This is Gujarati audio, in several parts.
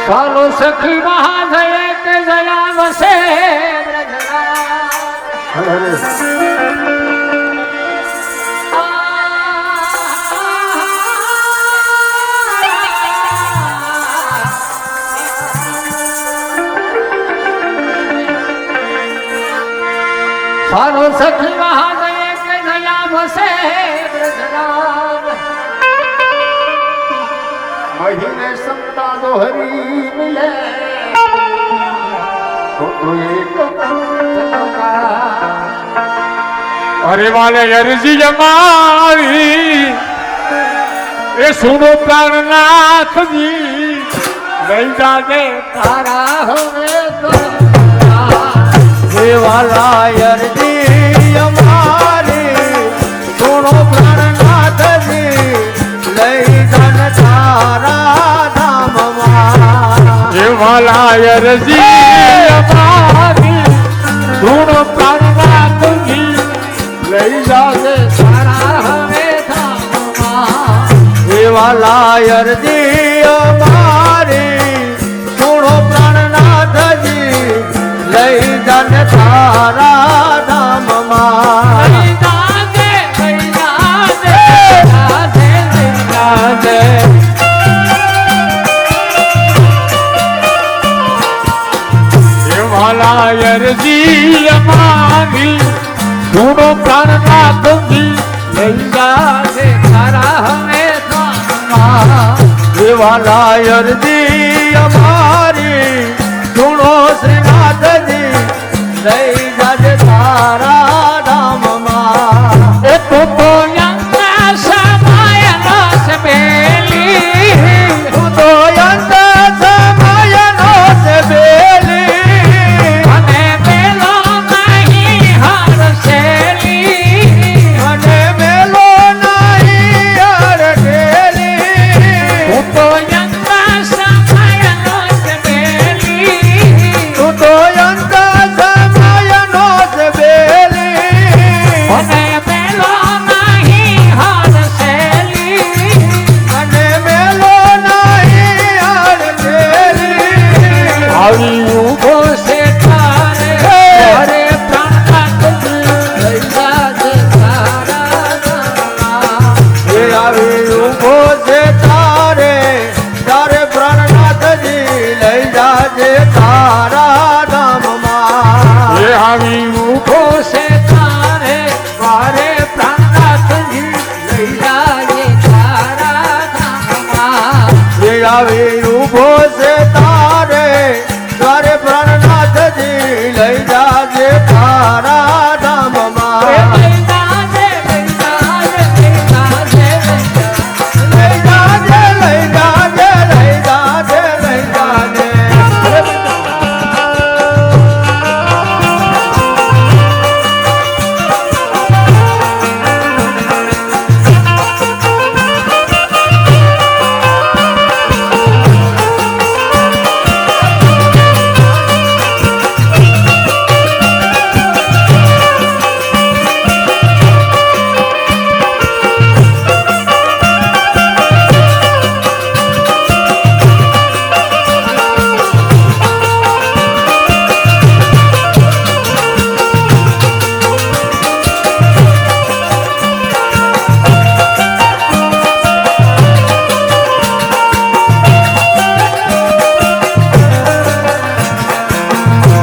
ચાલો સખી મહાજય કે જયા વસે ચાલો સખી મહાજય કે જયા વસે મહિને સંતા દો હરી મિલે તો એક અરે વાલે અરજી જમાવી એ સુનો પ્રાણનાથજી લઈ જાજે તારા હવે તો દેવાલા અરજી અમારી સુનો પ્રાણનાથજી લઈ જન તારા ધામમાં દેવાલા અરજી અમારી સુનો પ્રાણનાથજી લઈ જાજે તારા હવે ધામમાં દેવાલા અરજી અમારી સુનો પ્રાણનાથજી લઈ જન તારા ધામમાં દેવાલા અરજી અમારી સુનો પ્રાણનાથજી લઈ જાજે તારા હવે ધામમાં દેવાલા અરજી અમારી સુનો શ્રીનાથજી લઈ જાજે તારા ધામમાં એ તું તો યંગના સમયનો સબેલી તું તો અંત સમયનો છે બેલી અને મેલો નહીં હરસેલી અને મેલો નહીં અડકેલી તું તો યંગના સમયનો સબેલી તું તો અંત સમયનો છે બેલી અને મેલો નહીં હરસેલી અને મેલો નહીં અડકેલી આવી ઊભો છે તારે અરે પ્રાણનાથજી લઈ જાજે તારા ધામમાં એ આવી ઊભો છે તારે તારે પ્રાણનાથજી લઈ જાજે તારા ધામમાં એ આવી ઊભો છે તારે મારે પ્રાણનાથજી લઈ જાજે તારા ધામમાં એ આવી ઊભો છે તારે તારે પ્રાણનાથજી લઈ જાજે તારા ધામમાં લઈ જાજે લઈ જાજે લઈ જાજે લઈ જાજે લઈ જાજે લઈ જાજે લઈ જાજે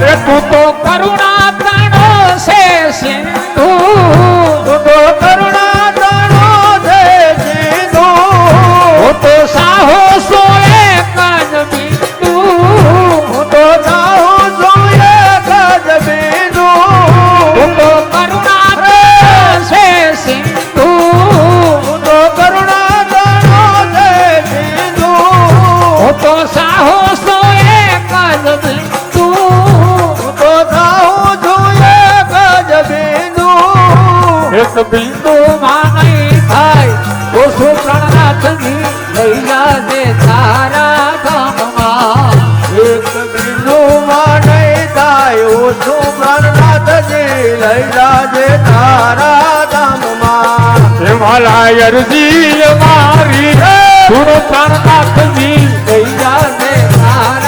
એ તું તો કરુણા પ્રાણો છે સિંધુ તું તો કરુણા તાણો છે સિંધુ હું તો સાહસો એક જ બિંદુ હું તો ચાહું છું એક જ બિંદુ હું તો કરુણા પ્રાણો છે સિંધુ હું તો કરુણા તાણો છે સિંધુ હું તો સાહસો એક જ બિંદુ હું તો ચાહું છું એક જ બિંદુ એક બિંદુ માં નહીં થાય તો શું પ્રાણનાથજી લઈ જાજે તારા ધામમાં એક બિંદુમાં નહીં થાય ઓછું પ્રાણનાથજી લઈ જાજે તારા ધામમાં દેવાલા અરજી અમારી સુનો પ્રાણનાથજી લઈ જાજે તારા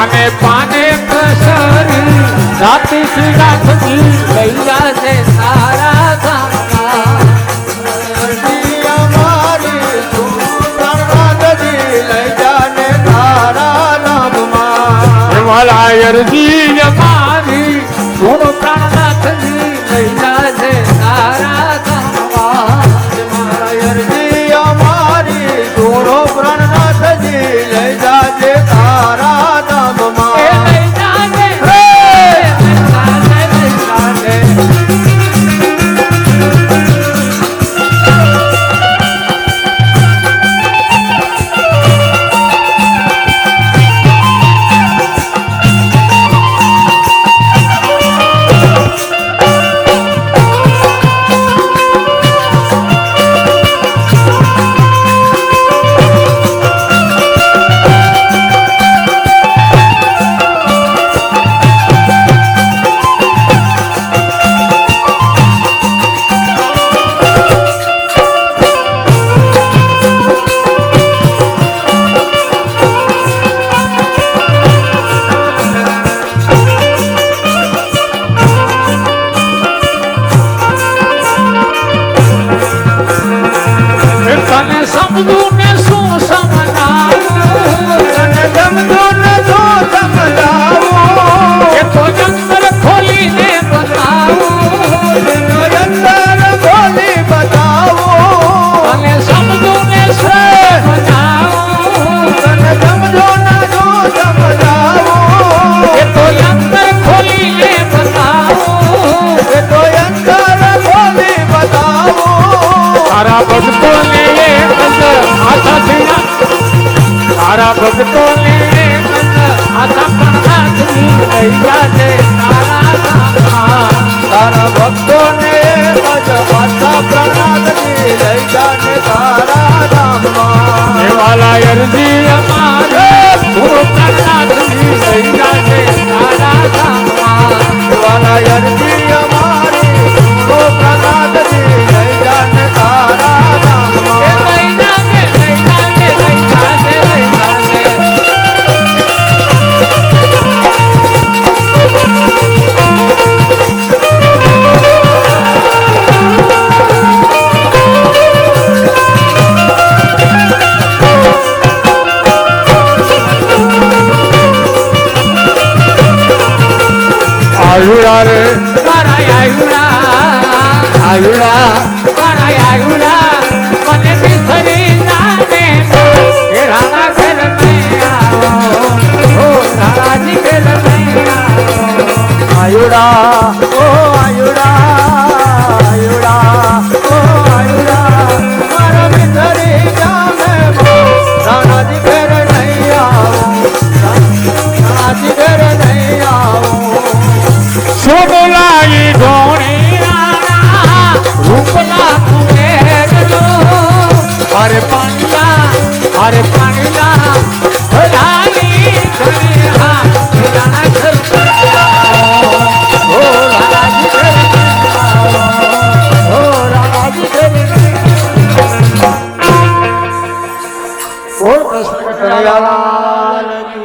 પાને પાને પ્રસરી જાતિ શ્રી રાખજી લઈ જાજે તારા ધામમાં અરજી અમારી તું પ્રાણનાથજી લઈ જાને તારા નામમાં વાલા અરજી અમારી ગુણ પ્રાણનાથજી લઈ જાજે તારા ધામમાં મારા અરજી અમારી ગુણો પ્રાણનાથજી લઈ જાજે તારા એ નામમાં લઈ જાજે લઈ જાજે તને સમજું ને શું સમજાવું તને સમજો ને શું સમજાવું એ તો જંગલ ખોલીને બતાવું અંદર બોલી બતાવું તને સમજું ને શું સમજાવું તને સમજો ને શું સમજાવું એ તો અંદર ખોલીને બતાવું એ તો અંદર બોલી બતાવું તારા ભક્તોને તારા ભક્તોને આશા પ્રણાથની લઈ જાજે તારા ધામમાં તારા ભક્તોને પાછા પ્રણાદની લઈ જાને તારા ધામમાં એ વાલા અરજી અમારે ગુરુ પ્રણાથની લઈ જાજે તારા ધામમાં વાલા અરજી અમારી ગુરુ પ્રણાદની લઈ જાને તારા એ ધામમાં લઈ જાજે લઈ જાજે લઈ જાજે લઈ જાજે આયુરા રે મારા આયુડા આયુરા મારા આયુડા મને બિસરી જાને એ રાણા ઘર મેં આવો ઓ રાણાજી ઘર મેં આવો આયુડા ઓ આયુડા આયુડા ઓ આયુડા મારા મિત્રી જામે રાણાજી ઘેર નહીં આવું રાણાજી ઘેર નહીં આવું સોનલાઈ ધોણી રાણા રૂપલા કુમેરલો અરે પાણીયા અરે પાણીયા ભલાની ઘરે હા રાણા ઘર મેં આવો ઓ રાણાજી ઘર મેં આવો ઓ રાણાજી ઘર મેં આવો કનૈયાલાલ કી